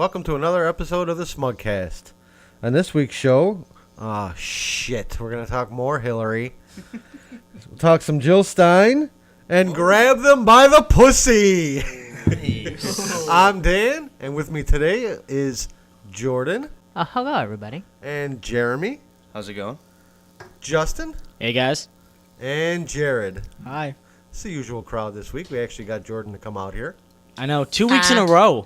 welcome to another episode of the Smugcast. On this week's show, we're going to talk more Hillary. We'll talk some Jill Stein, and grab them by the pussy. I'm Dan, and with me today is Jordan. Hello, everybody. And Jeremy. How's it going? Justin. Hey, guys. And Jared. Hi. It's the usual crowd this week. We actually got Jordan to come out here. I know, 2 weeks in a row.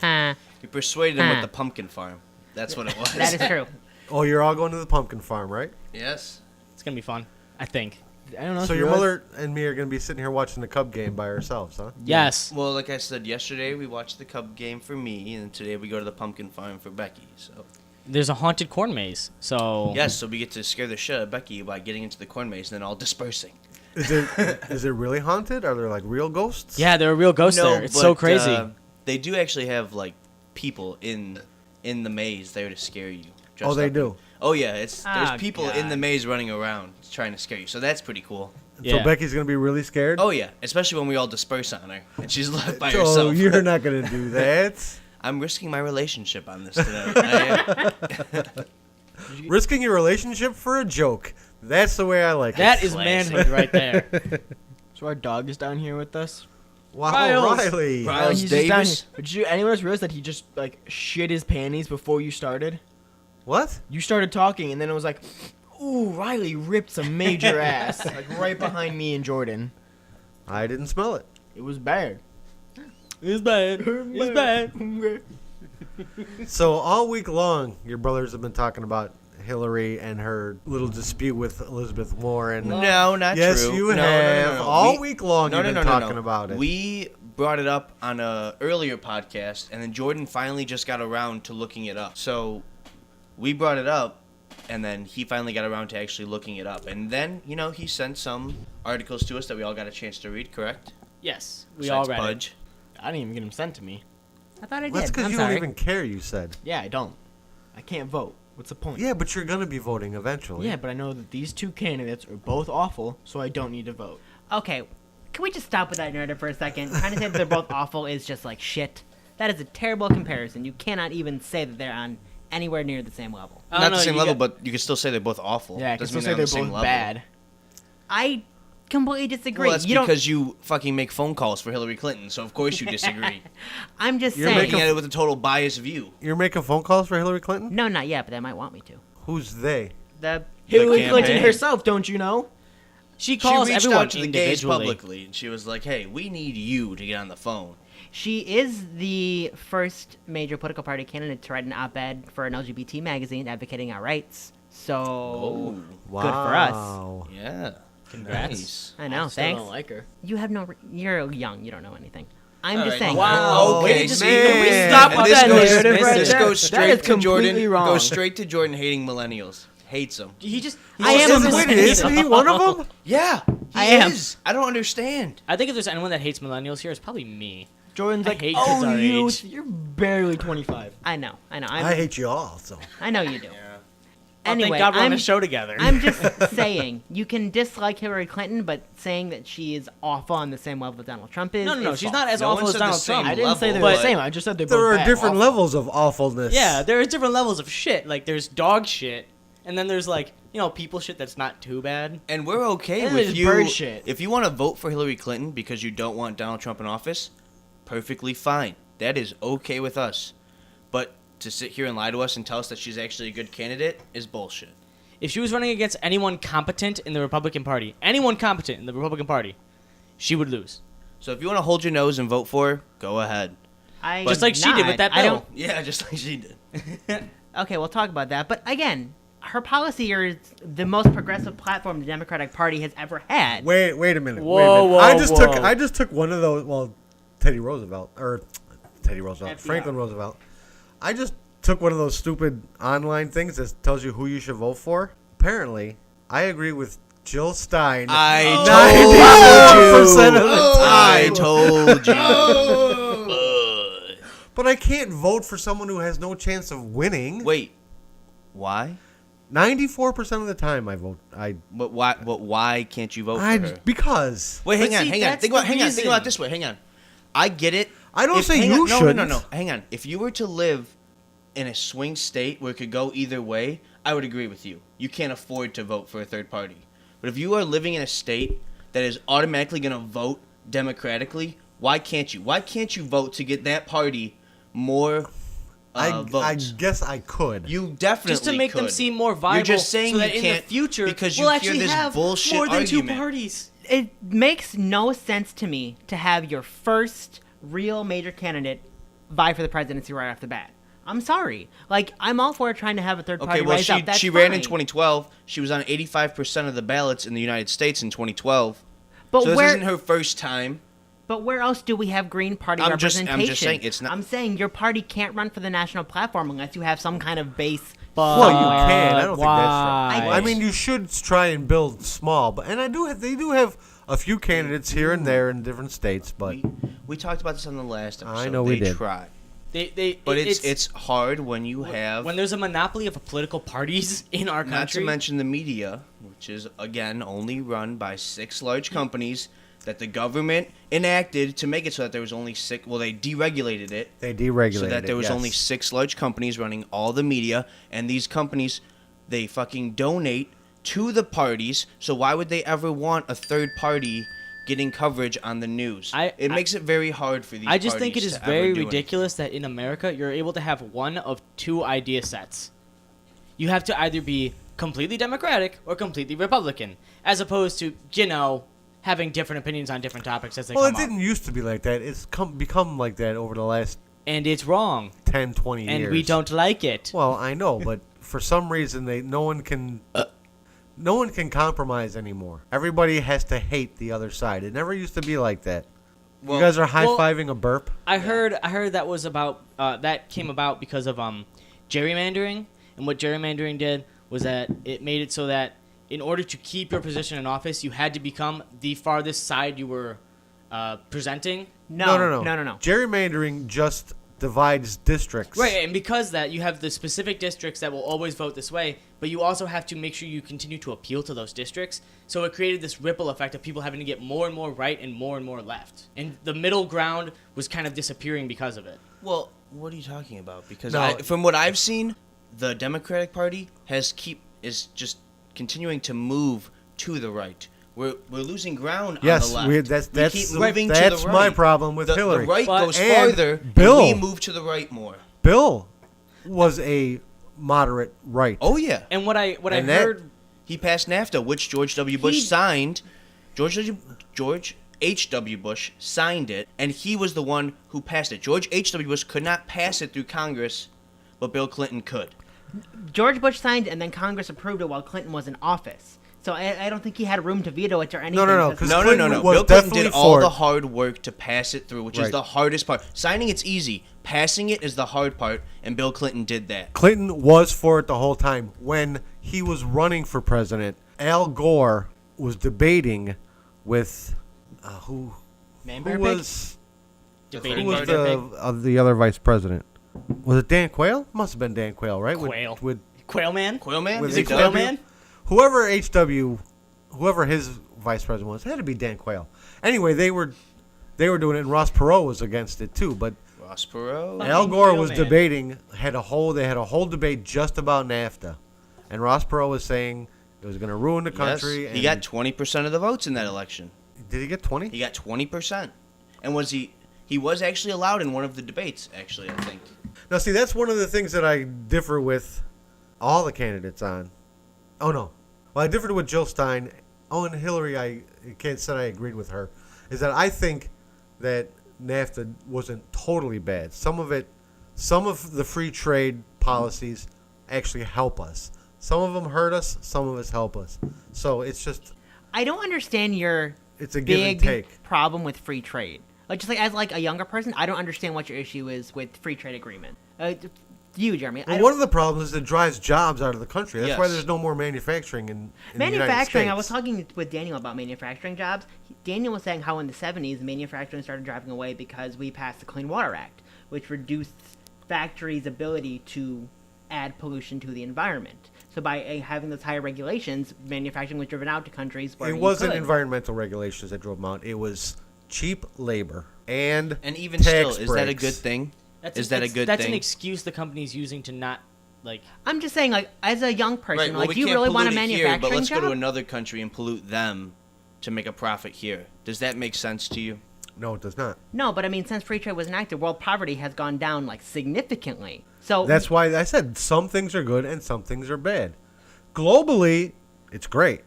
You persuaded him with the pumpkin farm. That's what it was. That is true. Oh, you're all going to the pumpkin farm, right? Yes. It's going to be fun, I think. I don't know. So your mother and me are going to be sitting here watching the Cub game by ourselves, huh? Yes. Well, like I said yesterday, we watched the Cub game for me, and today we go to the pumpkin farm for Becky. So. There's a haunted corn maze, so... Yes, so we get to scare the shit out of Becky by getting into the corn maze and then all dispersing. Is it really haunted? Are there, like, real ghosts? Yeah, there are real ghosts there. It's so crazy. They do actually have, like, people in the maze there to scare you. Oh, they do? Oh, yeah. There's people in the maze running around trying to scare you, so that's pretty cool. Yeah. So Becky's going to be really scared? Oh, yeah, especially when we all disperse on her and she's left by herself. Oh, you're not going to do that. I'm risking my relationship on this today. I am. Risking your relationship for a joke. That's the way I like That it. is manhood right there. So our dog is down here with us. Wow, Riles. Riley. Riles He's just down Davis? here. But did anyone else realize that he just like shit his panties before you started? What? You started talking and then it was like, ooh, Riley ripped some major ass. Like right behind me and Jordan. I didn't smell it. It was bad. It's bad. It's bad. So all week long, your brothers have been talking about Hillary and her little dispute with Elizabeth Warren. No, not Yes, true. you No, have. no. All week long you've been talking no. about it. We brought it up on a earlier podcast, and then Jordan finally just got around to looking it up. So we brought it up, and then he finally got around to actually looking it up. And then, he sent some articles to us that we all got a chance to read, correct? Yes, we Besides all read Pudge. it. I didn't even get him sent to me. I thought I did. That's because I'm you sorry. don't even care, you said. Yeah, I don't. I can't vote. What's the point? Yeah, but you're going to be voting eventually. Yeah, but I know that these two candidates are both awful, so I don't need to vote. Okay, can we just stop with that narrative for a second? Trying to say that they're both awful is just like shit. That is a terrible comparison. You cannot even say that they're on anywhere near the same level. I don't Not know, the same you level, got- but you can still say they're both awful. Yeah, I can Doesn't still mean say they're they're on the same both level. bad. I completely disagree. Well, that's you because you fucking make phone calls for Hillary Clinton, so of course you disagree. I'm just You're saying. Looking at it with a total biased view. You're making phone calls for Hillary Clinton? No, not yet, but they might want me to. Who's they? The Hillary campaign. Clinton herself, don't you know? She She calls reached everyone out to the gays individually. publicly, and she was like, hey, we need you to get on the phone. She is the first major political party candidate to write an op-ed for an LGBT magazine advocating our rights. So Wow. good for us. Yeah. Congrats. Nice. I know. Still Thanks. don't like her. You have no. You're young. You don't know anything. I'm All just right. saying. Wow. Okay, Wait, see, man. we stop and with this that goes, narrative right this there? goes That straight is to Jordan. completely wrong. Goes straight to Jordan hating millennials. Hates them. He just... I am a Wait, millennial. isn't he one of them? Yeah, he I am. is. I don't understand. I think if there's anyone that hates millennials here, it's probably me. Jordan's I like, hate kids oh, our you, age." you're barely 25. I know. I hate you all, so. I know you do. Oh, Anyway, thank God we're on I'm, a show together. I'm just saying you can dislike Hillary Clinton, but saying that she is awful on the same level that Donald Trump is. No, is she's false. not as No awful one as said the Donald same Trump. I didn't say they level, were the but- same. I just said they're There both are bad. different Awful. levels of awfulness. Yeah, there's different levels of shit. Like, there's dog shit, and then there's, like, people shit that's not too bad. And we're okay And with there's you. bird shit. If you want to vote for Hillary Clinton because you don't want Donald Trump in office, perfectly fine. That is okay with us. But to sit here and lie to us and tell us that she's actually a good candidate is bullshit. If she was running against anyone competent in the Republican Party, she would lose. So if you want to hold your nose and vote for her, go ahead. Just like she did with that I bill. Yeah, just like she did. Okay, we'll talk about that. But again, her policy is the most progressive platform the Democratic Party has ever had. Wait a minute. Whoa, whoa, I just took one of those. Well, Franklin Roosevelt. I just took one of those stupid online things that tells you who you should vote for. Apparently, I agree with Jill Stein. I 94% of the time. told you. But I can't vote for someone who has no chance of winning. Wait, why? 94% of the time I vote. But why can't you vote for her? Because. Wait, hang But on, see, hang on. that's Think about, the hang on. Think reason. about it this way. Hang on. I get it. I don't say hang you on, no, shouldn't. No. Hang on. If you were to live in a swing state where it could go either way, I would agree with you. You can't afford to vote for a third party. But if you are living in a state that is automatically going to vote democratically, why can't you? Why can't you vote to get that party more votes? I guess I could. You definitely Just to make them could. seem more viable. You're just saying so that you in the can't future because you we'll hear actually this have bullshit more than two argument. parties. It makes no sense to me to have your first real major candidate vie for the presidency right off the bat. I'm sorry. Like, I'm all for trying to have a third party Okay, well, rise up. That's she ran in fine. 2012. She was on 85% of the ballots in the United States in 2012. But So this where, isn't her first time. but where else do we have Green Party I'm just representation? saying it's not- I'm saying your party can't run for the national platform unless you have some kind of base. Well, you can. I don't think why? that's right. I mean, you should try and build small, but they do have a few candidates here and there in different states, but We talked about this on the last episode. I know we they did. Try. But it's hard when you have when there's a monopoly of political parties in our not country. to mention the media, which is again only run by 6 large companies that the government enacted to make it so that there was only 6. Well, they deregulated it. they deregulated So that there was it, yes. only 6 large companies running all the media, and these companies, they fucking donate to the parties. So why would they ever want a third party getting coverage on the news? It makes it very hard for these. I just think it parties is to ever very do ridiculous that in America you're able to have one of 2 idea sets. You have to either be completely Democratic or completely Republican, as opposed to, having different opinions on different topics as they Well, come it didn't used to be like that. It's become like that over the last And it's wrong. 10, 20 years. And we don't like it. Well, I know, but for some reason, no one can compromise anymore. Everybody has to hate the other side. It never used to be like that. Well, you guys are high-fiving a burp? I heard that was about that came about because of gerrymandering, and what gerrymandering did was that it made it so that in order to keep your position in office, you had to become the farthest side you were presenting. No. Gerrymandering just divides districts. Right, and because that, you have the specific districts that will always vote this way, but you also have to make sure you continue to appeal to those districts. So it created this ripple effect of people having to get more and more right and more left. And the middle ground was kind of disappearing because of it. Well, what are you talking about? Because No. from what I've seen, the Democratic Party is just continuing to move to the right. We're losing ground on Yes, the left. that's we keep moving that's to the my right. problem with The Hillary. right But- goes And farther, Bill- and we move to the right more. Bill was a moderate right. Oh yeah, And what I And that- heard he passed NAFTA, which George W. Bush signed. George H.W. Bush signed it, and he was the one who passed it. George H.W. Bush could not pass it through Congress, but Bill Clinton could. George Bush signed, and then Congress approved it while Clinton was in office. So I don't think he had room to veto it or anything. no, So- 'cause No. Clinton was Bill Clinton definitely did all for the it. hard work to pass it through, which is Right. the hardest part. Signing it's easy. Passing it is the hard part, and Bill Clinton did that. Clinton was for it the whole time. When he was running for president, Al Gore was debating with who Man-Bear Pig? was debating who was Man-Bear Pig? the other vice president? Was it Dan Quayle? Must have been Dan Quayle, right? Quayle. With Quail Man? Quail Man? With Is it Is he Quail done? Man? whoever his vice president was, it had to be Dan Quayle. Anyway, they were doing it, and Ross Perot was against it too. But Ross Perot. Al Gore was man. debating, they had a whole debate just about NAFTA, and Ross Perot was saying it was going to ruin the country. Yes, and he got 20% of the votes in that election. Did he get 20? He got 20%. And he was actually allowed in one of the debates, actually, I think. Now, see, that's one of the things that I differ with all the candidates on. Oh, no. Well, I differed with Jill Stein. Oh, and Hillary, I can't say I agreed with her. Is that I think that NAFTA wasn't totally bad. Some of the free trade policies actually help us. Some of them hurt us. Some of us help us. So it's just, I don't understand your it's a give and big take. problem with free trade. Like, just like as like a younger person, I don't understand what your issue is with free trade agreement. You, Jeremy. Well, one of the problems is it drives jobs out of the country. That's why Yes. there's no more manufacturing in the United manufacturing. States. I was talking with Daniel about manufacturing jobs. Daniel was saying how in the 70s manufacturing started driving away because we passed the Clean Water Act, which reduced factories' ability to add pollution to the environment. So by having those higher regulations, manufacturing was driven out to countries where It you wasn't could. environmental regulations that drove them out. It was cheap labor and And even tax still, is that a breaks. good thing? Is that a good That's thing? an excuse the company's using to not, like... I'm just saying, like, as a young person, Right, well, like, we do you can't really want a pollute it here, manufacturing but let's job? go to another country and pollute them to make a profit here. Does that make sense to you? No, it does not. No, but I mean, since free trade was enacted, world poverty has gone down, like, significantly. So That's why I said some things are good and some things are bad. Globally, it's great.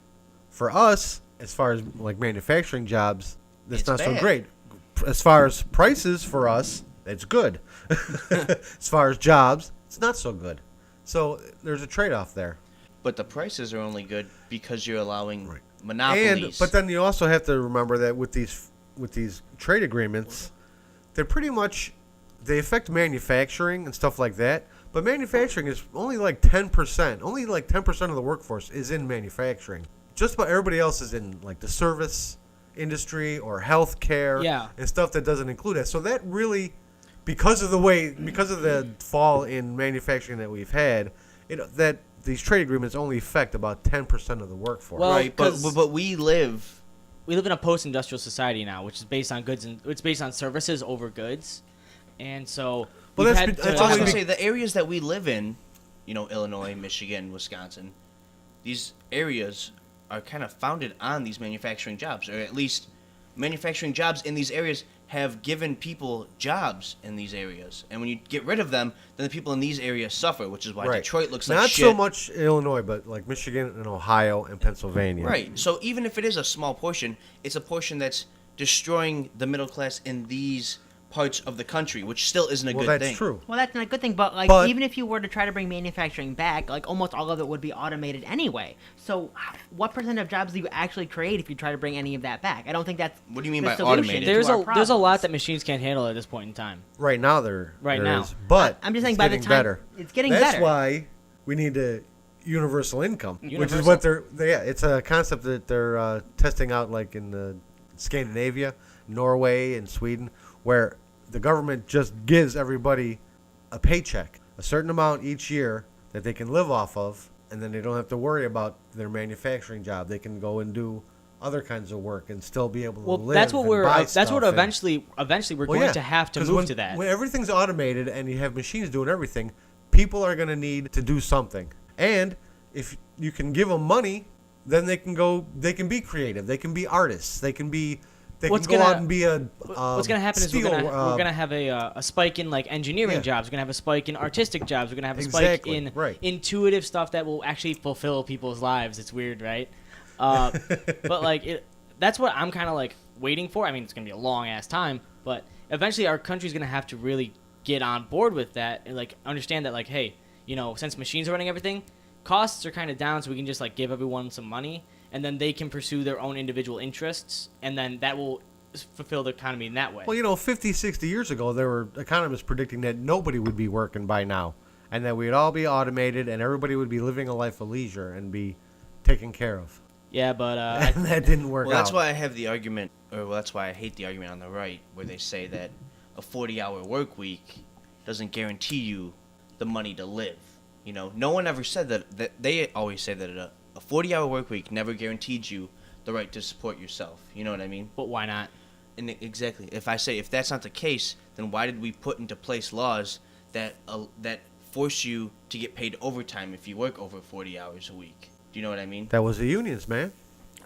For us, as far as like manufacturing jobs, that's It's not so bad. great. As far as prices for us, it's good. As far as jobs, it's not so good. So there's a trade-off there. But the prices are only good because you're allowing Right. monopolies. But then you also have to remember that with these trade agreements, they're pretty much they affect manufacturing and stuff like that. But manufacturing is only like 10%. Only like 10% of the workforce is in manufacturing. Just about everybody else is in like the service industry or healthcare Yeah. and stuff that doesn't include that. So that really, because of the fall in manufacturing that we've had, that these trade agreements only affect about 10% of the workforce. Well, right, but 'cause- we live. We live in a post-industrial society now, which is based on goods and it's based on services over goods, and so Well, we've that's had be- to- that's I was only gonna say the areas that we live in, Illinois, Michigan, Wisconsin, these areas are kind of founded on these manufacturing jobs, or at least manufacturing jobs in these areas have given people jobs in these areas. And when you get rid of them, then the people in these areas suffer, which is why Right. Detroit looks like Not shit. so much Illinois, but like Michigan and Ohio and Pennsylvania. Right. So even if it is a small portion, it's a portion that's destroying the middle class in these parts of the country, which still isn't a Well, good that's thing. true. Well, that's not a good thing, but, like, But- even if you were to try to bring manufacturing back, like, almost all of it would be automated anyway. So what percent of jobs do you actually create if you try to bring any of that back? I don't think that's What do you mean the by solution automated? to there's our a lot problems. that machines can't handle at this point in time. Right now, there now. is, but I'm just saying it's by the getting time- better. it's getting That's better. why we need a universal income, which is Universal. what it's a concept that they're testing out, like in Scandinavia, Norway, and Sweden, where the government just gives everybody a paycheck, a certain amount each year that they can live off of, and then they don't have to worry about their manufacturing job. They can go and do other kinds of work and still be able to Well, live. that's what and we're buy that's what stuff and- eventually we're Well, going yeah, to have to 'cause move when, to that. When everything's automated and you have machines doing everything, people are going to need to do something. And if you can give them money, then they can be creative. They can be artists. They can What's go gonna- out and be a What's going to happen is we're going to have a spike in like engineering yeah. jobs. We're going to have a spike in artistic jobs. We're going to have a Exactly, spike in right. intuitive stuff that will actually fulfill people's lives. It's weird, right? But like that's what I'm kind of like waiting for. I mean, it's going to be a long ass time, but eventually our country's going to have to really get on board with that and like understand that like, hey, since machines are running everything, costs are kind of down, so we can just like give everyone some money. And then they can pursue their own individual interests, and then that will fulfill the economy in that way. Well, 50, 60 years ago, there were economists predicting that nobody would be working by now, and that we'd all be automated, and everybody would be living a life of leisure and be taken care of. Yeah, but And that didn't work Well, out. that's why I have the argument, that's why I hate the argument on the right, where they say that a 40-hour work week doesn't guarantee you the money to live. No one ever said that they always say that a 40-hour work week never guaranteed you the right to support yourself. You know what I mean? but why not? And exactly. If that's not the case, then why did we put into place laws that force you to get paid overtime if you work over 40 hours a week? Do you know what I mean? That was the unions, man.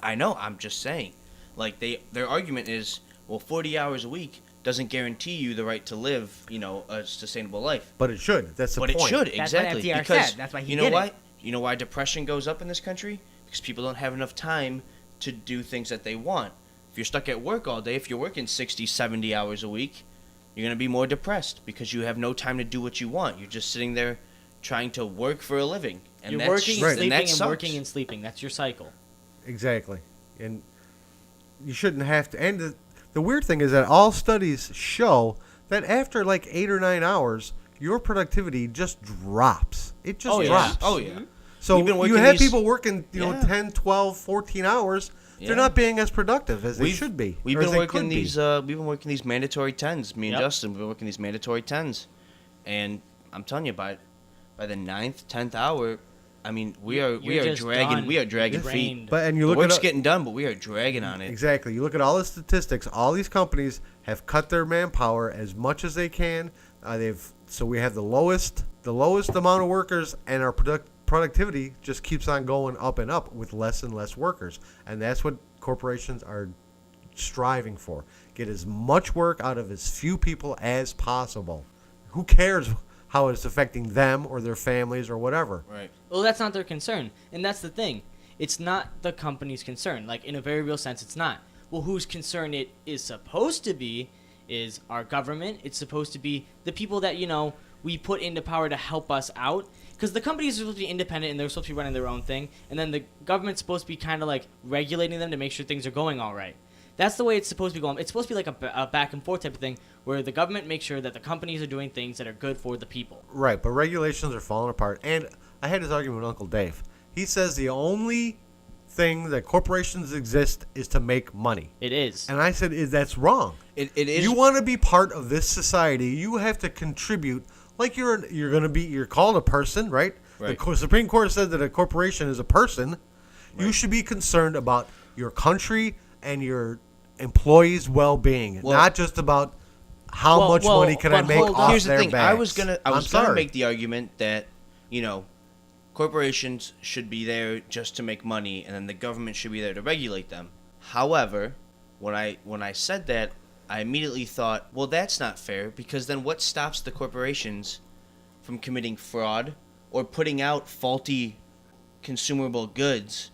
I know. I'm just saying. Like their argument is, well, 40 hours a week doesn't guarantee you the right to live, a sustainable life. But it should. That's the But point. it should, That's what exactly. FDR Because said. That's why he you know did why? it. You know why depression goes up in this country? Because people don't have enough time to do things that they want. If you're stuck at work all day, if you're working 60, 70 hours a week, you're going to be more depressed because you have no time to do what you want. You're just sitting there trying to work for a living. And You're that's, working, right. and sleeping, that and sucks. working and sleeping. That's your cycle. Exactly. And you shouldn't have to. And the weird thing is that all studies show that after like 8 or 9 hours, your productivity just drops. It just Oh, yeah. drops. Oh, yeah. So We've been you working have these- people working, Yeah. 10, 12, 14 hours. Yeah. They're not being as productive as they should be. We've or as been they working could be. these. We've been working these mandatory 10s. Me and Yep. Justin, we've been working these mandatory 10s, and I'm telling you, by the 9th, 10th hour, I mean, we are just dragging. done. We are dragging You're feet. drained. But and you The look work's at getting done, but we are dragging on it. exactly. You look at all the statistics. All these companies have cut their manpower as much as they can. So we have the lowest amount of workers, and our productivity just keeps on going up and up with less and less workers, and that's what corporations are striving for. Get as much work out of as few people as possible. Who cares how it's affecting them or their families or whatever? Right. Well, that's not their concern, and that's the thing. It's not the company's concern. Like, in a very real sense, it's not. Well, whose concern it is supposed to be is our government. It's supposed to be the people that, we put into power to help us out. Because the companies are supposed to be independent and they're supposed to be running their own thing. And then the government's supposed to be kind of like regulating them to make sure things are going all right. That's the way it's supposed to be going. It's supposed to be like a back and forth type of thing where the government makes sure that the companies are doing things that are good for the people. Right, but regulations are falling apart. And I had this argument with Uncle Dave. He says the only thing that corporations exist is to make money. It is. And I said, that's wrong. It is. You want to be part of this society, you have to contribute. Like you're called a person, right? Right. The Supreme Court said that a corporation is a person. Right. You should be concerned about your country and your employees' well-being, not just about how much money can I make off Here's the their thing. backs. I was gonna make the argument that, corporations should be there just to make money, and then the government should be there to regulate them. However, when I said that, I immediately thought, well, that's not fair, because then what stops the corporations from committing fraud or putting out faulty consumable goods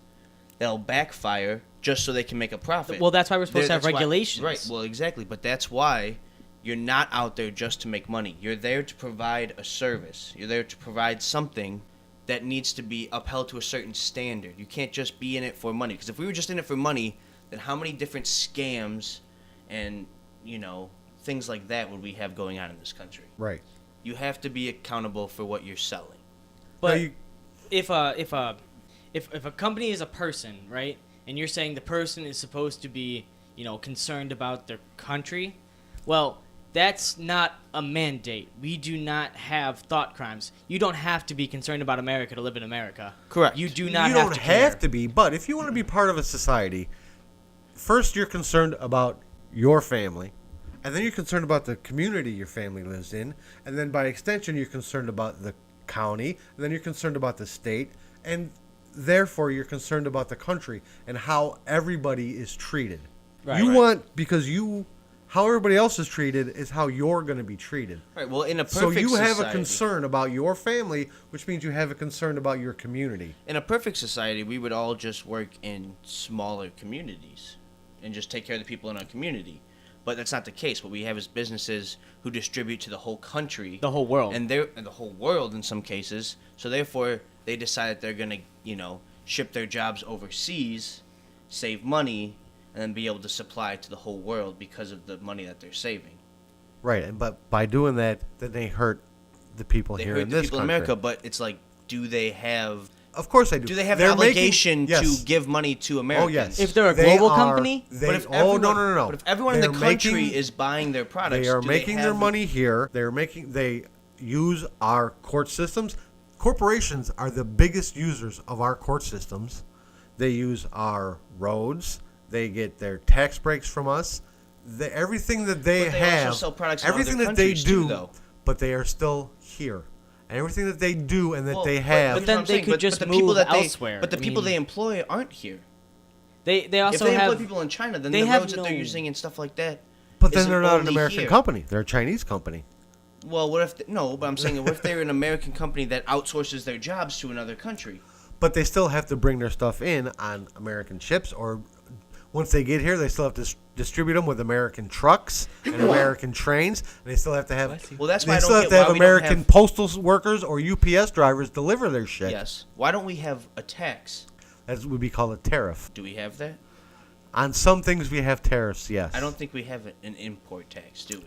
that'll backfire just so they can make a profit? Well, that's why we're supposed to have regulations. Right, well, exactly, but that's why you're not out there just to make money. You're there to provide a service. You're there to provide something that needs to be upheld to a certain standard. You can't just be in it for money, because if we were just in it for money, then how many different scams and things like that would we have going on in this country? Right. You have to be accountable for what you're selling. But if a company is a person, right, and you're saying the person is supposed to be, concerned about their country, well, that's not a mandate. We do not have thought crimes. You don't have to be concerned about America to live in America. Correct. You do not You have don't to care. have to be, but if you want to be part of a society, first you're concerned about your family, and then you're concerned about the community your family lives in, and then by extension you're concerned about the county, and then you're concerned about the state, and therefore you're concerned about the country and how everybody is treated. Right. How everybody else is treated is how you're going to be treated. Right, well, in a perfect So you have society, a concern about your family, which means you have a concern about your community. in a perfect society, we would all just work in smaller communities and just take care of the people in our community. But that's not the case. What we have is businesses who distribute to the whole country. The whole world. And the whole world in some cases. So therefore, they decide that they're going to, ship their jobs overseas, save money, and then be able to supply to the whole world because of the money that they're saving. Right, but by doing that, then they hurt the people They here hurt in the this people country. in America, but it's like, do they have... Of course they do. Do they have They're an obligation yes. to give money to Americans? Oh, yes. If they're a They global are- company? They, But if no. But if everyone in the They're country making- is buying their products, They are do making they their have- money here. They use our court systems. Corporations are the biggest users of our court systems. They use our roads. They get their tax breaks from us. Everything that they But they have, also sell products in everything other that they countries do, too, though. but they are still here. And everything that they do and that Well, they but have. But then I'm they saying, could just the people move that elsewhere. But the I people mean- they employ aren't here. They also If they have employ people in China, then they the have roads that they're no- using and stuff like that. But then isn't they're not an only American here. company. They're a Chinese company. Well, what if no? But I'm saying, what if they're an American company that outsources their jobs to another country? But they still have to bring their stuff in on American ships, or once they get here, they still have to distribute them with American trucks and American trains. And they still have to have. Well, that's why they I don't still have get to have why we don't American have- postal workers or UPS drivers deliver their shit. Yes. Why don't we have a tax? That would be called a tariff. Do we have that? On some things, we have tariffs. Yes. I don't think we have an import tax, do we?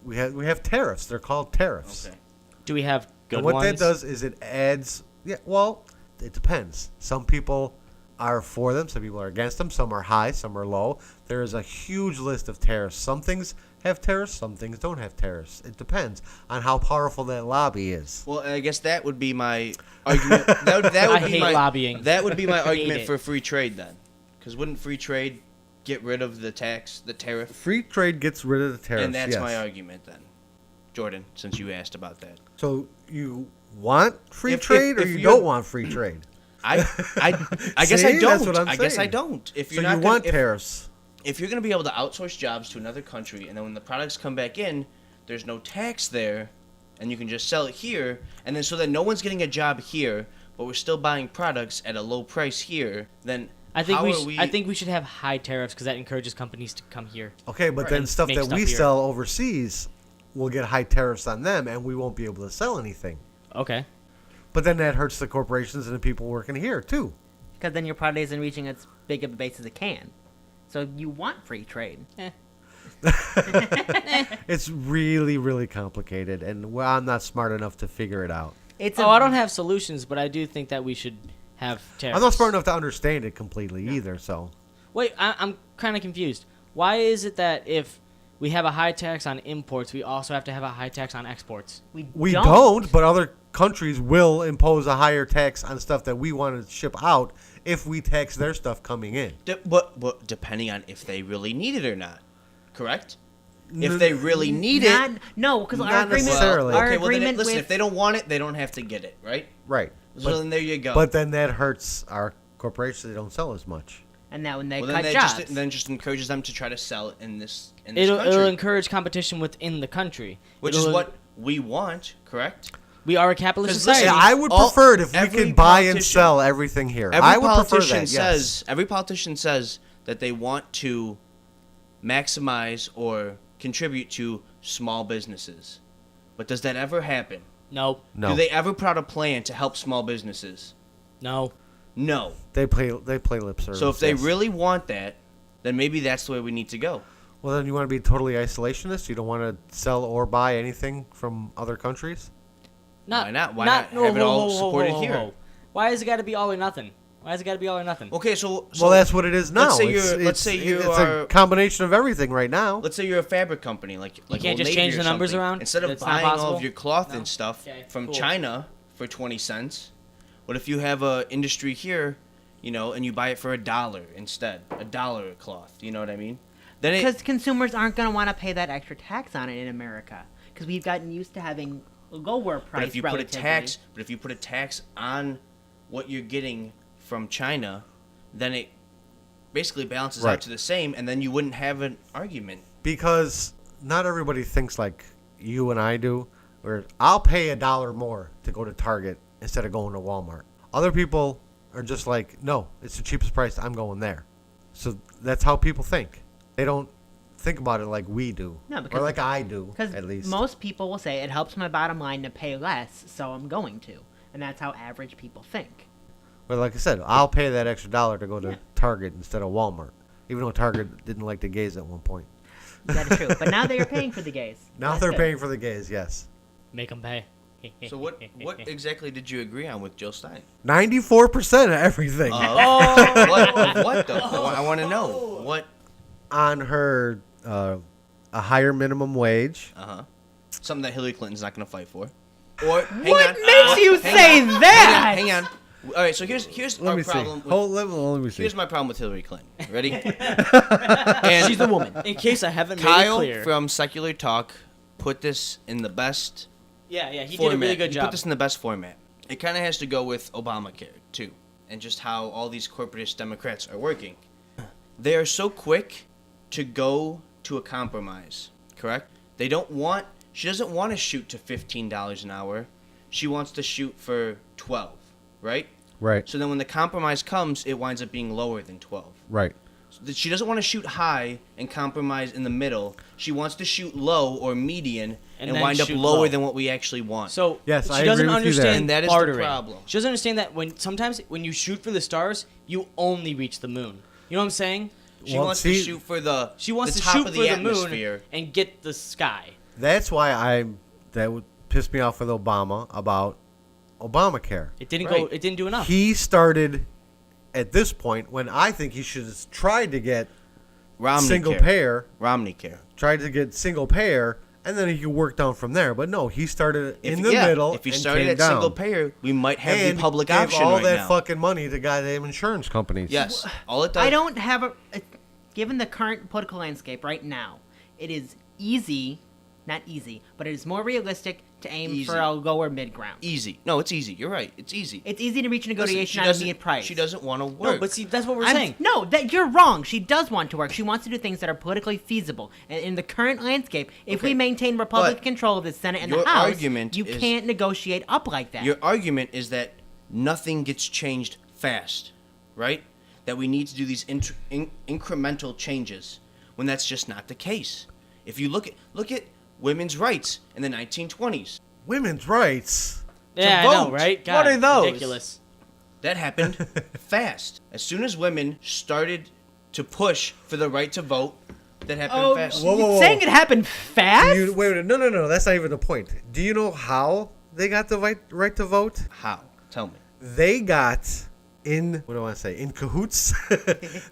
We have tariffs. They're called tariffs. Okay. do we have good And what ones? that does is it adds. Yeah. Well, it depends. Some people are for them. Some people are against them. Some are high. Some are low. There is a huge list of tariffs. Some things have tariffs. Some things don't have tariffs. It depends on how powerful that lobby is. Well, I guess that would be my argument. that would I be hate my, lobbying. That would be my Hate argument it. for free trade then, because wouldn't free trade get rid of the tariff? Free trade gets rid of the tariffs. And that's yes. my argument then. Jordan, since you asked about that. So you want free If- trade, if or you you're- don't want free trade? I guess I See? don't. That's what I'm I guess I saying. don't. If So you're you not gonna, want if, tariffs? if you're going to be able to outsource jobs to another country, and then when the products come back in, there's no tax there, and you can just sell it here, and then so that no one's getting a job here, but we're still buying products at a low price here, then I think how we, are we? I think we should have high tariffs because that encourages companies to come here. Okay, but then And stuff make that stuff we here. sell overseas will get high tariffs on them, and we won't be able to sell anything. Okay. But then that hurts the corporations and the people working here too. Because then your product isn't reaching as big of a base as it can. So you want free trade. It's really, really complicated, and I'm not smart enough to figure it out. It's I don't have solutions, but I do think that we should have tariffs. I'm not smart enough to understand it completely either. So Wait, I'm kind of confused. Why is it that if we have a high tax on imports, we also have to have a high tax on exports? we don't, but other countries will impose a higher tax on stuff that we want to ship out if we tax their stuff coming in. But depending on if they really need it or not, correct? If they really need it, No, because our Not agreement. necessarily. Our okay. Well, then agreement listen. with If they don't want it, they don't have to get it, right? Right. So then there you go. But then that hurts our corporations. They don't sell as much. and now when they well, then cut they jobs. just encourages them to try to sell it in this It'll country, encourage competition within the country, which It'll- is what we want, correct? we are a capitalist 'Cause society. listen, Yeah, I would all- prefer it if we every could buy and politician- sell everything here. Every I would prefer politician that. says every politician says that they want to maximize or contribute to small businesses. But does that ever happen? no, No, Do they ever put out a plan to help small businesses? no. No. they play lip service. So if they yes. really want that, then maybe that's the way we need to go. well, then you want to be totally isolationist. You don't want to sell or buy anything from other countries. Why not? Why not have it all supported here? Why has it got to be all or nothing? Why has it got to be all or nothing? Okay, so Well, that's what it is now. let's say It's- you're- let's say you it's are- a combination of everything right now. let's say you're a fabric company, like can't Old just Navy change or the numbers something. around? Instead of That's not buying all possible? of your cloth No? and stuff Okay, from cool. China for 20 cents, what if you have a industry here, and you buy it for $1 instead, $1 a cloth? You know what I mean? Then Because consumers aren't going to want to pay that extra tax on it in America. Because we've gotten used to having a lower price. but if you put a relatively. tax on what you're getting from China, then it basically balances Right. out to the same, and then you wouldn't have an argument. Because not everybody thinks like you and I do, where I'll pay $1 more to go to Target instead of going to Walmart. Other people are just like, no, it's the cheapest price, I'm going there. So that's how people think. They don't think about it like we do. No, because- or like I do, Because at least. most people will say it helps my bottom line to pay less, so I'm going to. And that's how average people think. But like I said, I'll pay that extra $1 to go to Yeah. Target instead of Walmart. Even though Target didn't like the gays at one point. That is true. But now they are paying for the gays. Now That's they're good. paying for the gays, yes. Make them pay. So what exactly did you agree on with Jill Stein? 94% of everything. What though? I want to know what. On her a higher minimum wage. Something that Hillary Clinton's not going to fight for. Or What makes you say that? Hang on. All right, so here's Let our me see. problem. Let me see. Here's my problem with Hillary Clinton. Ready? And She's the woman. In case I haven't made it Kyle clear. from Secular Talk put this in the best yeah, he format. did a really good He job. put this in the best format. It kind of has to go with Obamacare too, and just how all these corporatist Democrats are working. They are so quick to go to a compromise. Correct? They don't want. She doesn't want to shoot to $15 an hour. She wants to shoot for 12, right? Right, So then when the compromise comes, it winds up being lower than 12. right. She doesn't want to shoot high and compromise in the middle. She wants to shoot low or median and then wind up shoot lower low. than what we actually want. So Yes, she I doesn't agree with you there. understand And that is the bartering. problem. She doesn't understand that sometimes when you shoot for the stars, you only reach the moon. You know what I'm saying? She Well, wants see- to shoot for the She wants the to top shoot of for the the moon atmosphere. and get the sky. That's why that would piss me off with Obama about Obamacare. It didn't Right. go. It didn't do enough. He started at this point when I think he should have tried to get Romney single care. payer, Romney care. tried to get single payer, and then he could work down from there. But no, he started in the middle. If you and started came at down. single payer, we might have and the public gave option all right that now. fucking money to goddamn insurance companies. Yes, all it does. I don't have given the current political landscape right now, it is easy not easy, but it is more realistic to aim Easy. for a lower mid ground. Easy. No, it's easy. You're right. It's easy. It's easy to reach a Listen, negotiation she on a doesn't- immediate price. She doesn't want to work. No, but see, that's what we're I'm- saying. No, that you're wrong. She does want to work. She wants to do things that are politically feasible. And in the current landscape, if Okay, we maintain Republican but control of the Senate and the your House, argument you is- can't negotiate up like that. Your argument is that nothing gets changed fast, right? That we need to do these incremental changes, when that's just not the case. If you look at women's rights in the 1920s, Women's rights. Yeah, I know, vote. right? What God, are those? Ridiculous. that happened fast. As soon as women started to push for the right to vote, that happened fast. Whoa, whoa, whoa. Saying it happened fast? Wait, no. That's not even the point. Do you know how they got the right to vote? How? Tell me. They got in, what do I want to say, in cahoots.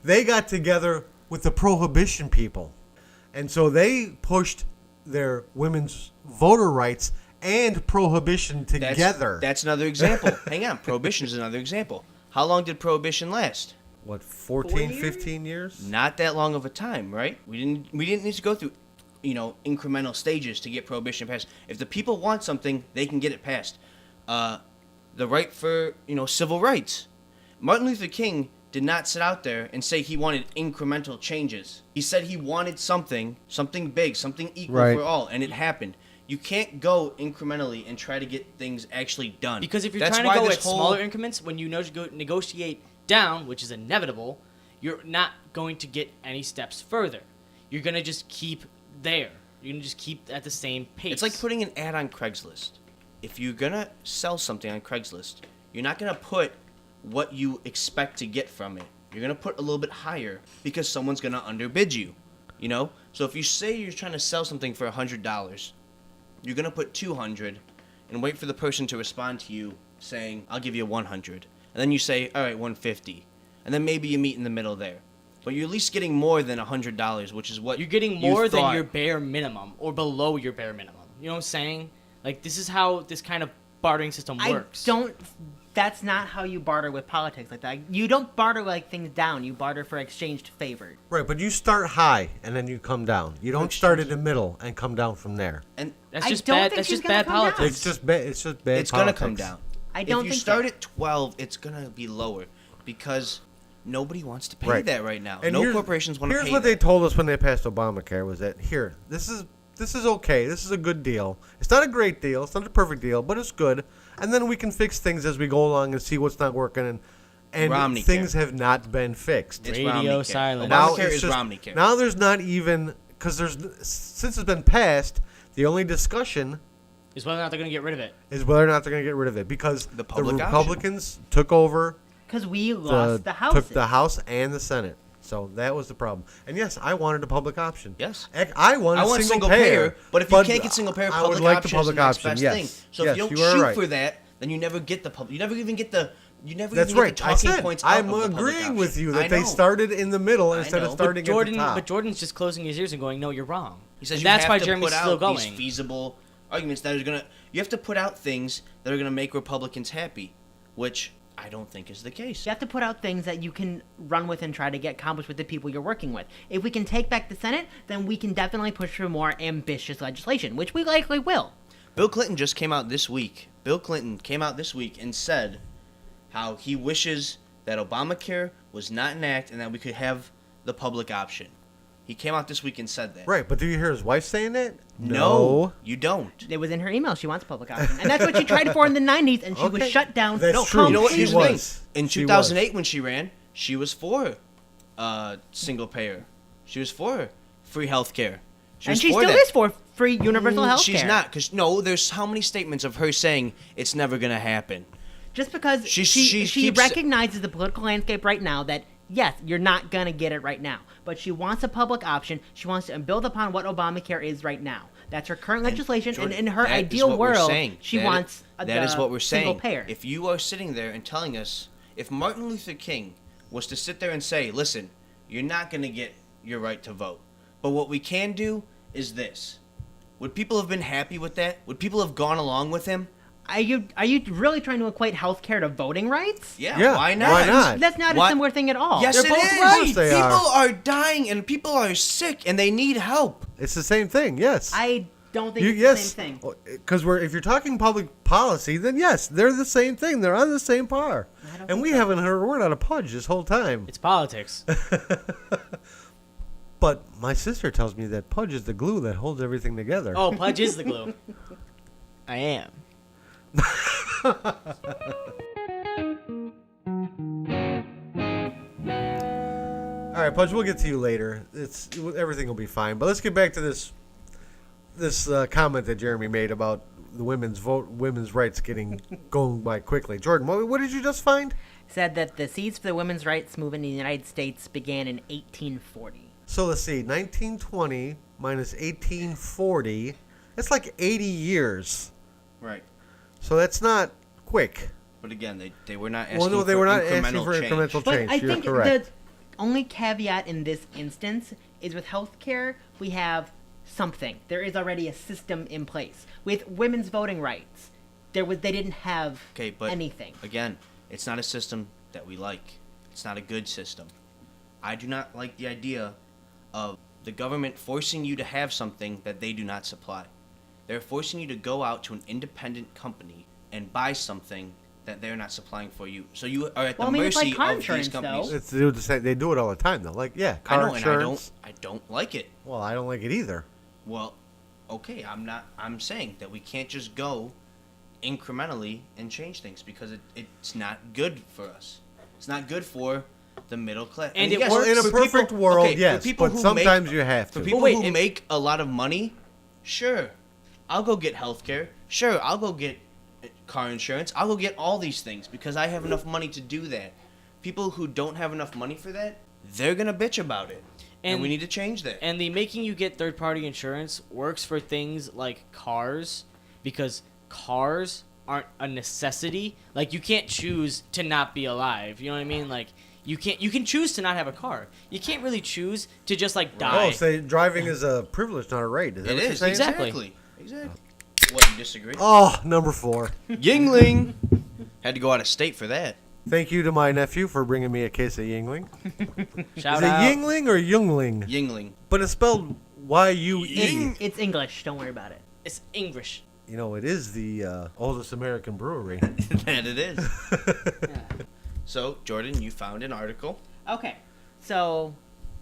They got together with the prohibition people. And so they pushed their women's voter rights and prohibition together. That's another example. Hang on. Prohibition is another example. How long did prohibition last? What, 14, 15 years? Not that long of a time, right? We didn't need to go through, incremental stages to get prohibition passed. If the people want something, they can get it passed. The right for, civil rights. Martin Luther King did not sit out there and say he wanted incremental changes. He said he wanted something big, something equal Right. for all, and it happened. You can't go incrementally and try to get things actually done. Because if you're That's trying why to go this at whole- smaller increments, when you negotiate down, which is inevitable, you're not going to get any steps further. You're going to just keep there. You're going to just keep at the same pace. It's like putting an ad on Craigslist. If you're going to sell something on Craigslist, you're not going to put what you expect to get from it. You're going to put a little bit higher because someone's going to underbid you, So if you say you're trying to sell something for $100, you're going to put $200 and wait for the person to respond to you saying, "I'll give you $100." And then you say, "All right, $150." And then maybe you meet in the middle there. But you're at least getting more than $100, which is what you're getting you more than thought. your bare minimum or below your bare minimum. You know what I'm saying? Like, this is how this kind of bartering system works. That's not how you barter with politics like that. You don't barter like things down. You barter for exchanged favor. Right, but you start high and then you come down. You don't start in the middle and come down from there. And That's I just don't bad. think That's she's just gonna bad come down. politics. It's just bad. It's just bad. it's going to politics. come down. I don't If you think start so. at 12, it's going to be lower because nobody wants to pay Right. that right now. And No here's- corporations want to pay Here's what that. they told us when they passed Obamacare was that this is okay. This is a good deal. It's not a great deal. It's not a perfect deal, but it's good. And then we can fix things as we go along and see what's not working. And Romney things care. have not been fixed. It's Radio Romney care. silence. Now Obamacare it's is just- Romney care. Now there's not even because since it's been passed, the only discussion Is whether or not they're going to get rid of it. is whether or not they're going to get rid of it because The the public option. Republicans took over Because we lost the House. took the House and the Senate. So that was the problem. And yes, I wanted a public option. Yes. I wanted I want single payer, but if you can't get single payer, I public would like option the public is the next option. best Yes. thing. So yes, if you don't are shoot right. for that, then you never get the public. You never even get the. You never That's even right. get the I talking said points. out I'm of the public agreeing option. with you I that they know. started in the middle instead know. of starting at the top. But Jordan's just closing his ears and going, "No, you're wrong." He says And you that's have why to Jeremy's put still out going. these feasible arguments that are gonna. You have to put out things that are gonna make Republicans happy, which I don't think is the case. You have to put out things that you can run with and try to get accomplished with the people you're working with. If we can take back the Senate, then we can definitely push for more ambitious legislation, which we likely will. Bill Clinton just came out this week. Bill Clinton came out this week and said how he wishes that Obamacare was not an act and that we could have the public option. He came out this week and said that. Right, but do you hear his wife saying that? No, you don't. It was in her email. She wants public option. And that's what she tried for in the 90s, and she was Okay. shut down. That's no, true. You know what? She Here's the thing. was. In She 2008, when she ran, she was for single payer. She was for free health care. And she still is for free universal health care. She's not, because there's how many statements of her saying it's never going to happen. Just because She she keeps- recognizes the political landscape right now that, yes, you're not going to get it right now. But she wants a public option. She wants to build upon what Obamacare is right now. That's her current legislation. Jordan, and in her that is ideal what we're world, saying. she That wants that is what we're single saying. payer. If you are sitting there and telling us, if Martin Luther King was to sit there and say, listen, you're not going to get your right to vote, but what we can do is this. Would people have been happy with that? Would people have gone along with him? Are you really trying to equate healthcare to voting rights? Yeah, why not? why not? That's not What? a similar thing at all. Yes, They're it both is. right. course they People are. are dying and people are sick and they need help. It's the same thing. Yes. I don't think it's the same thing. Because if you're talking public policy, then yes, they're the same thing. They're on the same par. And we haven't heard a word out of Pudge this whole time. It's politics. But my sister tells me that Pudge is the glue that holds everything together. Oh, Pudge is the glue. I am. All right, Pudge, we'll get to you later. Everything will be fine. But let's get back to this comment that Jeremy made about the women's rights going by quickly. Jordan, what did you just find? Said that the seeds for the women's rights movement in the United States began in 1840. So let's see, 1920 minus 1840, that's like 80 years. Right. So that's not quick. But again, they were not asking Well, no, they were not asking incremental for change. incremental But change. I You're think correct. the only caveat in this instance is with healthcare, we have something. There is already a system in place. With women's voting rights, they didn't have anything. Again, it's not a system that we like. It's not a good system. I do not like the idea of the government forcing you to have something that they do not supply. They're forcing you to go out to an independent company and buy something that they're not supplying for you. So you are at the it's mercy like car of insurance, these companies. though. They do it all the time, though. Like, yeah, I car know, insurance. and I don't like it. Well, I don't like it either. Well, okay, I'm saying that we can't just go incrementally and change things because it's not good for us. It's not good for the middle class. And yes, Well, in a for perfect people- world, okay, for yes, people but who sometimes make- you have to. For people wait, who make a lot of money, sure, I'll go get healthcare. Sure, I'll go get car insurance. I'll go get all these things because I have enough money to do that. People who don't have enough money for that, they're gonna bitch about it, and we need to change that. And the making you get third-party insurance works for things like cars, because cars aren't a necessity. Like, you can't choose to not be alive. You know what I mean? Like, you can choose to not have a car. You can't really choose to just like die. Oh, say driving is a privilege, not a right. Is that It what you're is saying? Exactly. Exactly. What, you disagree? Oh, number 4. Yingling. Had to go out of state for that. Thank you to my nephew for bringing me a case of Yingling. Shout Is it out. Yingling or Youngling? Yingling. But it's spelled Y-U-E. It's English. Don't worry about it. It's English. You know, it is the oldest American brewery. That it is. Yeah. So, Jordan, you found an article. Okay, so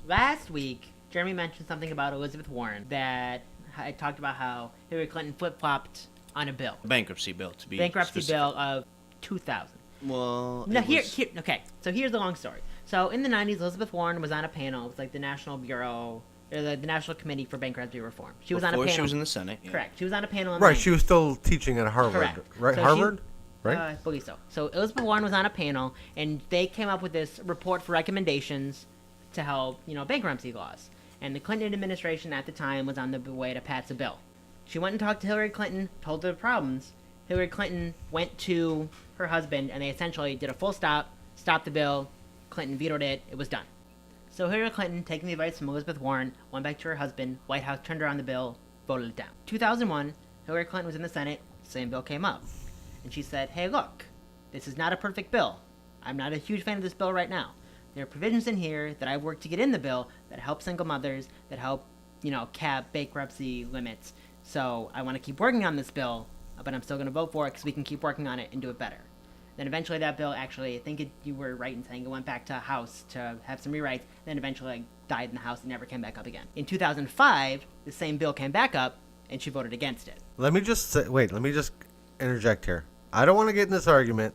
last week Jeremy mentioned something about Elizabeth Warren that I talked about how Hillary Clinton flip-flopped on a bill, Bankruptcy bill, to be bankruptcy specific. bill of 2000. Well, No, it here, was- okay. So here's the long story. So in the 90s, Elizabeth Warren was on a panel. It was like the National Bureau, or the National Committee for Bankruptcy Reform. She was on a before panel. she was in the Senate. Yeah. Correct. She was on a panel. In the Right, 90s. she was still teaching at Harvard. Correct. Right, So Harvard? Right? I believe so. So Elizabeth Warren was on a panel, and they came up with this report for recommendations to help, bankruptcy laws. And the Clinton administration at the time was on the way to pass a bill. She went and talked to Hillary Clinton, told her the problems. Hillary Clinton went to her husband, and they essentially did a full stop, stopped the bill. Clinton vetoed it. It was done. So Hillary Clinton, taking the advice from Elizabeth Warren, went back to her husband. White House turned around the bill, voted it down. 2001, Hillary Clinton was in the Senate. Same bill came up. And she said, hey, look, this is not a perfect bill. I'm not a huge fan of this bill right now. There are provisions in here that I've worked to get in the bill that help single mothers, that help, cap bankruptcy limits. So I want to keep working on this bill, but I'm still going to vote for it because we can keep working on it and do it better. Then eventually that bill actually, I think you were right in saying it went back to House to have some rewrites, then eventually died in the House and never came back up again. In 2005, the same bill came back up, and she voted against it. Let me just interject here. I don't want to get in this argument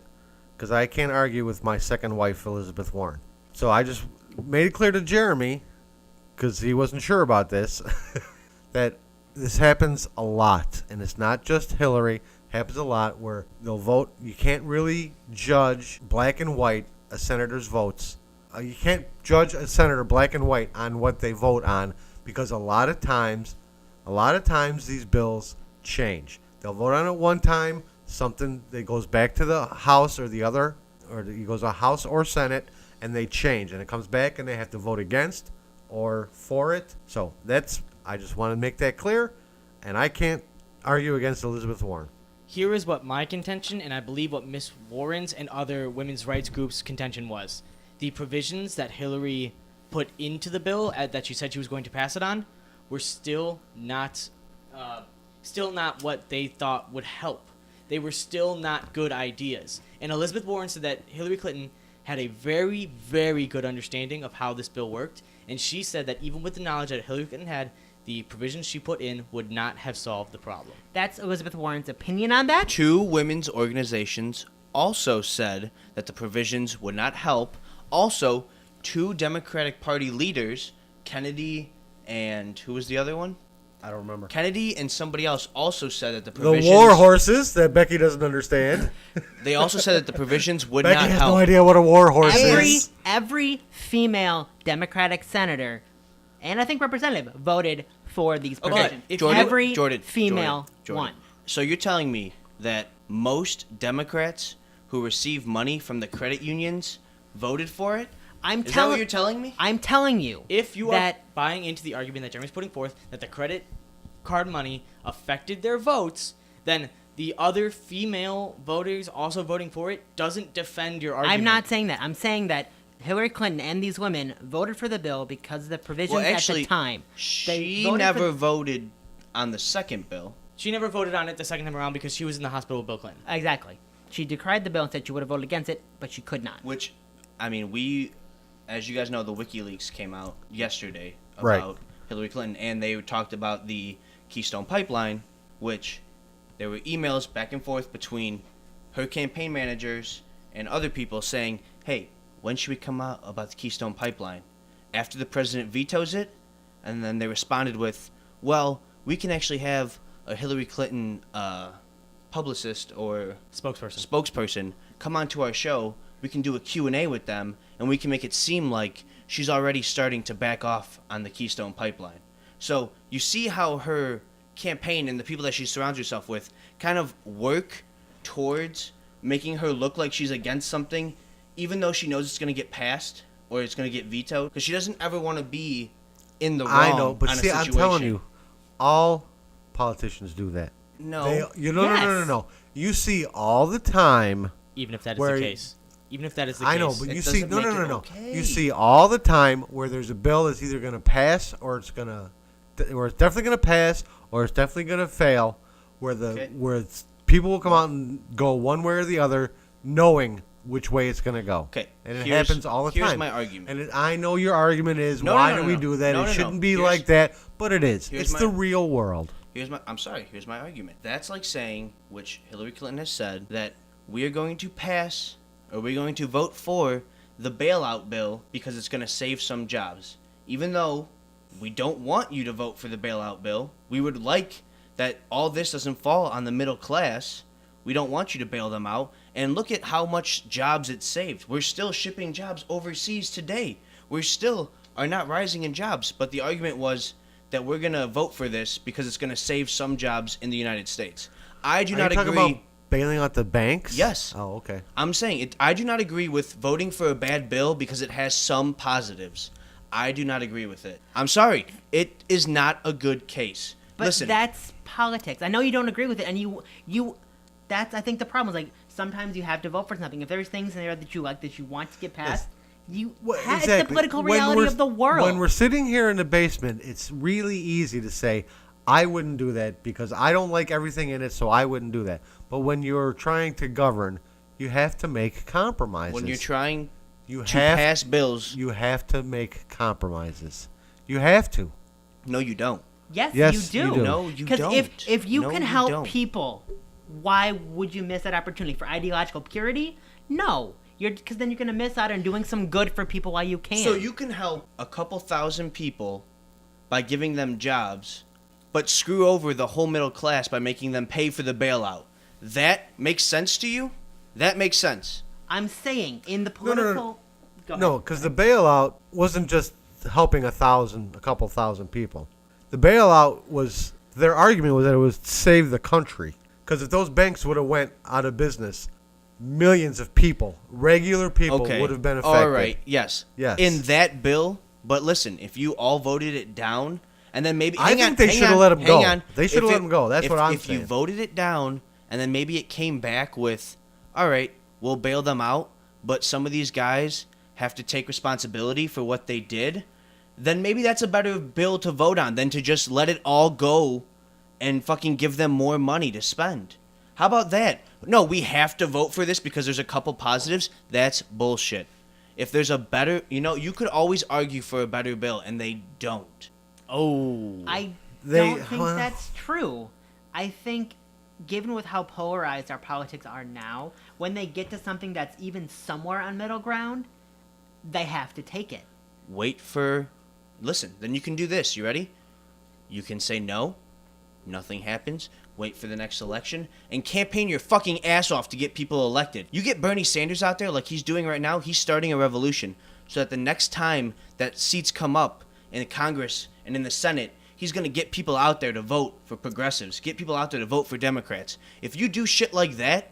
because I can't argue with my second wife, Elizabeth Warren. So I just made it clear to Jeremy, because he wasn't sure about this, that this happens a lot. And it's not just Hillary. It happens a lot where they'll vote. You can't really judge black and white a senator's votes. You can't judge a senator black and white on what they vote on because a lot of times these bills change. They'll vote on it one time, something that goes back to the House or the other, or it goes to House or Senate, and they change, and it comes back, and they have to vote against or for it. So I just want to make that clear, and I can't argue against Elizabeth Warren. Here is what my contention, and I believe what Miss Warren's and other women's rights groups' contention was. The provisions that Hillary put into the bill that she said she was going to pass it on were still not still not what they thought would help. They were still not good ideas. And Elizabeth Warren said that Hillary Clinton had a very, very good understanding of how this bill worked. And she said that even with the knowledge that Hillary Clinton had, the provisions she put in would not have solved the problem. That's Elizabeth Warren's opinion on that. 2 women's organizations also said that the provisions would not help. Also, 2 Democratic Party leaders, Kennedy and who was the other one? I don't remember. Kennedy and somebody else also said that the The provisions... war horses that Becky doesn't understand. They also said that the provisions would Becky not has help. no idea what a war horse is. Every female Democratic senator and I think representative voted for these Okay, provisions. Jordan, Every female Jordan. one. So you're telling me that most Democrats who receive money from the credit unions voted for it? Is that what you're telling me? I'm telling you. If you that are buying into the argument that Jeremy's putting forth that the credit card money affected their votes, then the other female voters also voting for it doesn't defend your argument. I'm not saying that. I'm saying that Hillary Clinton and these women voted for the bill because of the provisions Well, actually, at the time. she never voted on the second bill. She never voted on it the second time around because she was in the hospital with Bill Clinton. Exactly. She decried the bill and said she would have voted against it, but she could not. Which, I mean, as you guys know, the WikiLeaks came out yesterday Right. about Hillary Clinton, and they talked about the Keystone Pipeline, which there were emails back and forth between her campaign managers and other people saying, hey, when should we come out about the Keystone Pipeline? After the president vetoes it? And then they responded with, well, we can actually have a Hillary Clinton publicist or spokesperson come onto our show. We can do a Q&A with them, and we can make it seem like she's already starting to back off on the Keystone Pipeline. So you see how her campaign and the people that she surrounds herself with kind of work towards making her look like she's against something, even though she knows it's going to get passed or it's going to get vetoed, because she doesn't ever want to be in the wrong. I know, but on a see, I'm situation. telling you, all politicians do that. No. No. You see all the time. Even if that is Where- the case. Even if that is the I case. know, but It you see, doesn't no. make it okay. You see all the time where there's a bill that's either going to pass or it's definitely going to pass or it's definitely going to fail, where people will come out and go one way or the other, knowing which way it's going to go. Okay. And it happens all the time. Here's my argument. And I know your argument is, No, why no, do we no. do that? No, It no, shouldn't no. be Here's- like that, but it is. here's It's my- the real world. Here's my argument. That's like saying, which Hillary Clinton has said, that we are going to pass or we're going to vote for the bailout bill because it's going to save some jobs. Even though we don't want you to vote for the bailout bill, we would like that all this doesn't fall on the middle class. We don't want you to bail them out. And look at how much jobs it saved. We're still shipping jobs overseas today. We still are not rising in jobs. But the argument was that we're going to vote for this because it's going to save some jobs in the United States. I do Are not you talking agree. about bailing out the banks? Yes. Oh, okay. I'm saying it. I do not agree with voting for a bad bill because it has some positives. I do not agree with it. I'm sorry. It is not a good case. But Listen, that's politics. I know you don't agree with it, and you. That's I think the problem is like sometimes you have to vote for something. If there's things in there that you like that you want to get passed, it's the political reality of the world. When we're sitting here in the basement, it's really easy to say, I wouldn't do that because I don't like everything in it, so I wouldn't do that. But when you're trying to govern, you have to make compromises. when you're trying you to have, pass bills, you have to make compromises. You have to. no, you don't. Yes, Yes, you you do. do. No, you Because don't. if you No, can you help don't. people, why would you miss that opportunity for ideological purity? No, because then you're gonna miss out on doing some good for people while you can. So you can help a couple thousand people by giving them jobs, but screw over the whole middle class by making them pay for the bailout. That makes sense to you? That makes sense. I'm saying in the no. political. Go No, ahead. because the bailout wasn't just helping a couple thousand people. The bailout was, their argument was that it was to save the country. Because if those banks would have went out of business, millions of people, regular people, would have been affected. All right, yes. Yes. In that bill, but listen, if you all voted it down, and then maybe... I hang think on, they hang should have on, let 'em hang go. on. They should have If let it- 'em go. That's what I'm If you saying. voted it down, and then maybe it came back with, all right, we'll bail them out, but some of these guys have to take responsibility for what they did, then maybe that's a better bill to vote on than to just let it all go and fucking give them more money to spend. How about that? No, we have to vote for this because there's a couple positives. That's bullshit. If there's a better, you could always argue for a better bill, and they don't. Oh. I don't think that's true. I think, given with how polarized our politics are now, when they get to something that's even somewhere on middle ground, they have to take it. Listen, then you can do this. You ready? You can say no, nothing happens, wait for the next election, and campaign your fucking ass off to get people elected. You get Bernie Sanders out there like he's doing right now, he's starting a revolution, so that the next time that seats come up in Congress and in the Senate, he's going to get people out there to vote for progressives, get people out there to vote for Democrats. If you do shit like that,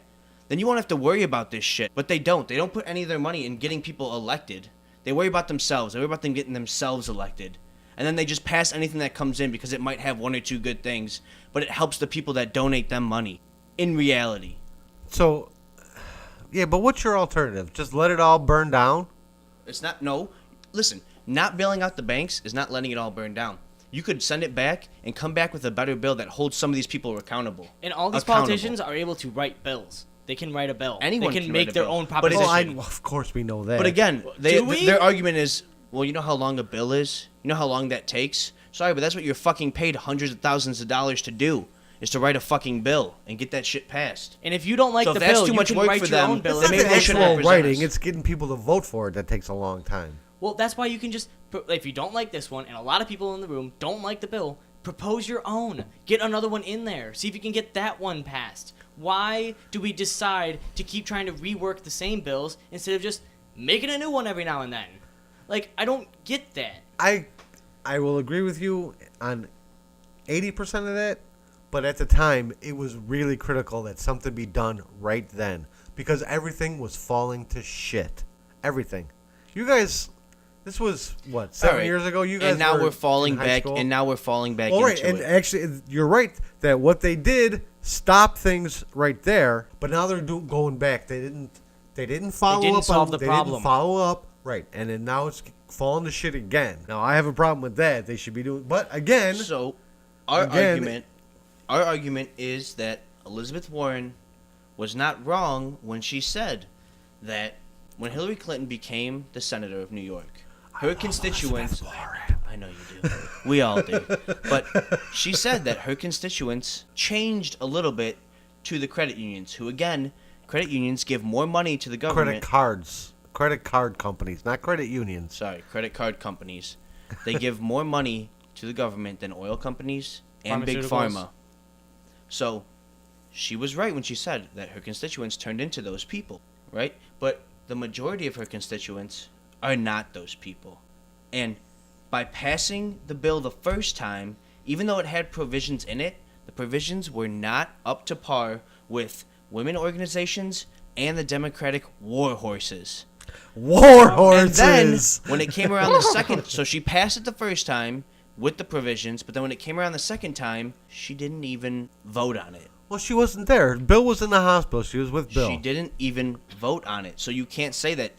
then you won't have to worry about this shit. But they don't. They don't put any of their money in getting people elected. They worry about themselves. They worry about them getting themselves elected. And then they just pass anything that comes in because it might have one or two good things, but it helps the people that donate them money, in reality. So, yeah, but what's your alternative? Just let it all burn down? Listen, not bailing out the banks is not letting it all burn down. You could send it back and come back with a better bill that holds some of these people accountable. And all these politicians are able to write bills. They can write a bill. Anyone they can can write make a their bill. own But proposition. Of course we know that. But again, Do we? their argument is, well, you know how long a bill is? You know how long that takes? Sorry, but that's what you're fucking paid hundreds of thousands of dollars to do, is to write a fucking bill and get that shit passed. And if you don't like So the if that's bill, too you much can work write for your them, own bill. it's then not maybe the they shouldn't actual represent writing, us. it's getting people to vote for it that takes a long time. Well, that's why you can just, if you don't like this one, and a lot of people in the room don't like the bill, propose your own. Get another one in there. See if you can get that one passed. Why do we decide to keep trying to rework the same bills instead of just making a new one every now and then? Like, I don't get that. I will agree with you on 80% of that, but at the time, it was really critical that something be done right then, because everything was falling to shit. Everything. You guys, this was, what, 7 years ago? You guys and now were we're falling in high back, school? and now we're falling back Well, right, into and it. actually, you're right that what they did stopped things right there, but now they're going back. They didn't follow didn't up solve on the they problem. didn't follow up, right? And then now it's falling to shit again. Now I have a problem with that. They should be doing, but again, So, our argument is that Elizabeth Warren was not wrong when she said that when Hillary Clinton became the senator of New York, her constituents. I know you do. We all do. But she said that her constituents changed a little bit to the credit unions, who again, credit unions give more money to the government. credit card companies, not credit unions. Sorry, credit card companies. They give more money to the government than oil companies and big Pharmaceuticals. pharma. So, she was right when she said that her constituents turned into those people, right? But the majority of her constituents are not those people. And by passing the bill the first time, even though it had provisions in it, the provisions were not up to par with women organizations and the Democratic war horses. War horses. And then, when it came around the second, so she passed it the first time with the provisions, but then when it came around the second time, she didn't even vote on it. Well, she wasn't there. Bill was in the hospital. She was with Bill. She didn't even vote on it. So you can't say that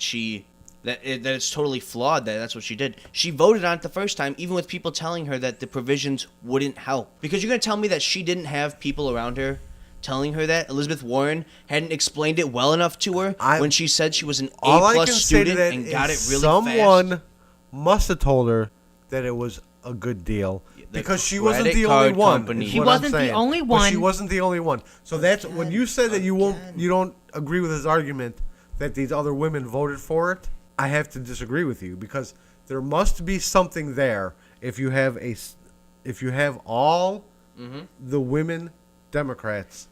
that it's totally flawed that that's what she did. She voted on it the first time, even with people telling her that the provisions wouldn't help. Because you're going to tell me that she didn't have people around her telling her that Elizabeth Warren hadn't explained it well enough to her when she said she was an A+ student and got it really someone fast. must have told her that it was a good deal. The Because she wasn't credit the only card one. company. is She what I'm wasn't the saying. only But one. she wasn't the only one. So that's when you said that you don't agree with his argument that these other women voted for it. I have to disagree with you because there must be something there if you have all the women Democrats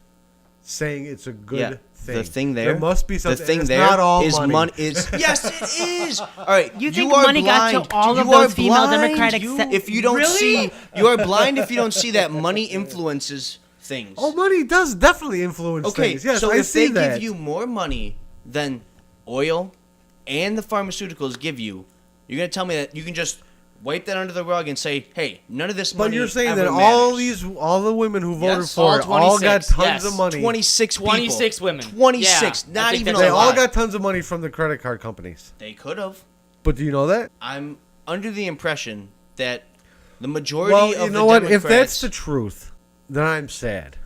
saying it's a good thing. The thing there must be something. The thing it's there not all is money. Yes, it is. All right, You think are money got blind. to all of You are those female blind. Democratic If you don't Really? see, you are blind if you don't see that money influences things. Oh, money does definitely influence Okay, things. Yes, so I if see they that. give you more money than oil and the pharmaceuticals give you, you're gonna tell me that you can just wipe that under the rug and say, "Hey, none of this money." But you're saying ever that matters. all the women who voted Yes, for it all got 26, tons yes. of money. 26 people. 26 women. 26, Yeah, I not think even that's a They lot. all got tons of money from the credit card companies. They could have. But do you know that? I'm under the impression that the majority Well, of you the know what? Democrats, If that's the truth, then I'm sad.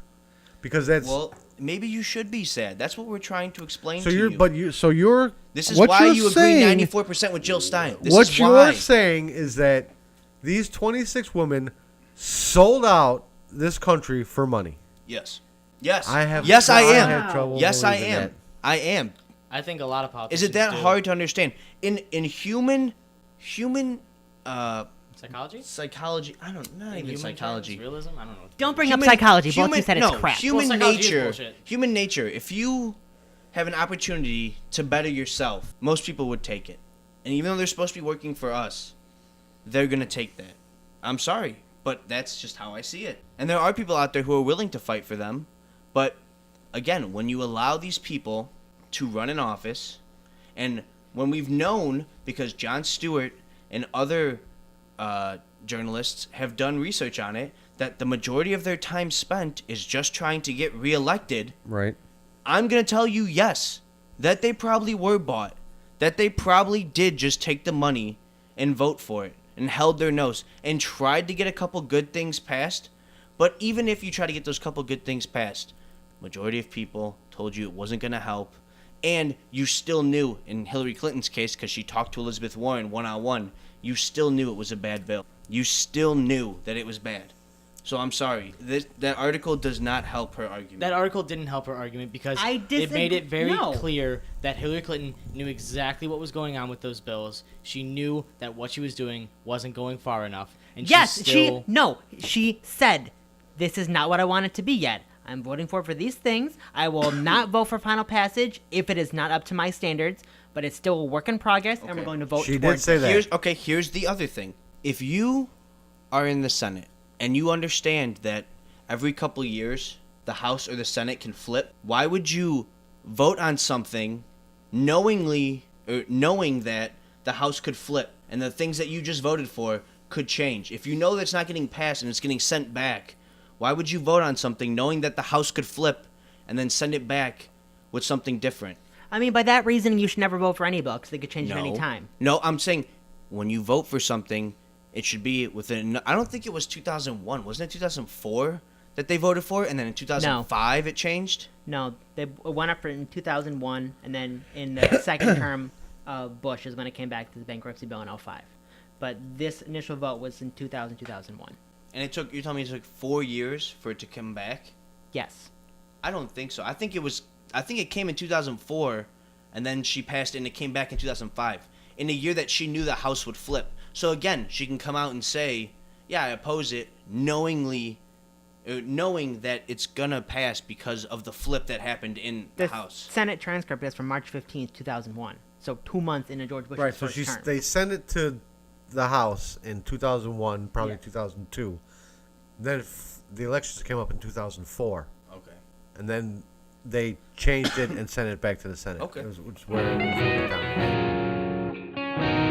Because that's Well, maybe you should be sad. That's what we're trying to explain so to you're you. but you so you're This is what why you're you saying, agree 94% with Jill Stein. This what is you're why. saying is that these 26 women sold out this country for money. Yes. Yes. I have Yes, I am. have trouble Yes, I believing am. that. I am. I think a lot of politicians Is it that do. hard to understand? In human Psychology? psychology, I don't not In even human psychology. terms, realism? I don't know. Don't bring up psychology. Both you said it's no, crap. Human Well, psychology is nature. bullshit. Human nature. If you have an opportunity to better yourself, most people would take it. And even though they're supposed to be working for us, they're gonna take that. I'm sorry, but that's just how I see it. And there are people out there who are willing to fight for them, but again, when you allow these people to run an office, and when we've known, because Jon Stewart and other journalists have done research on it, that the majority of their time spent is just trying to get reelected. Right. I'm going to tell you, yes, that they probably were bought. That they probably did just take the money and vote for it and held their nose and tried to get a couple good things passed. But even if you try to get those couple good things passed, majority of people told you it wasn't going to help. And you still knew, in Hillary Clinton's case, because she talked to Elizabeth Warren one-on-one, you still knew it was a bad bill. You still knew that it was bad. So I'm sorry. That article does not help her argument. That article didn't help her argument because I it made it very no. clear that Hillary Clinton knew exactly what was going on with those bills. She knew that what she was doing wasn't going far enough. And Yes, she still, she said, this is not what I want it to be yet. I'm voting for these things. I will not vote for final passage if it is not up to my standards, but it's still a work in progress, and we're going to vote She did towards say it. that. Here's the other thing. If you are in the Senate and you understand that every couple years the House or the Senate can flip, why would you vote on something knowing that the House could flip and the things that you just voted for could change? If you know that it's not getting passed and it's getting sent back, why would you vote on something knowing that the House could flip and then send it back with something different? I mean, by that reasoning, you should never vote for any bill because they could change at any time. No, I'm saying when you vote for something, it should be within. I don't think it was 2001. Wasn't it 2004 that they voted for, and then in 2005 it changed? No, they went up for it in 2001, and then in the second term of Bush is when it came back to the bankruptcy bill in 2005. But this initial vote was in 2000, 2001. And it took. You're telling me it took 4 years for it to come back? Yes. I don't think so. I think it came in 2004, and then she passed it, and it came back in 2005, in a year that she knew the House would flip. So again, she can come out and say, "Yeah, I oppose it," knowing that it's gonna pass because of the flip that happened in the House. Senate transcript is from March 15th, 2001. So 2 months into George Bush's Right. So first term. they sent it to the House in 2001, probably Yeah. 2002. Then the elections came up in 2004, Okay. and then they changed it and sent it back to the Senate. Okay. Which is where it was voted down.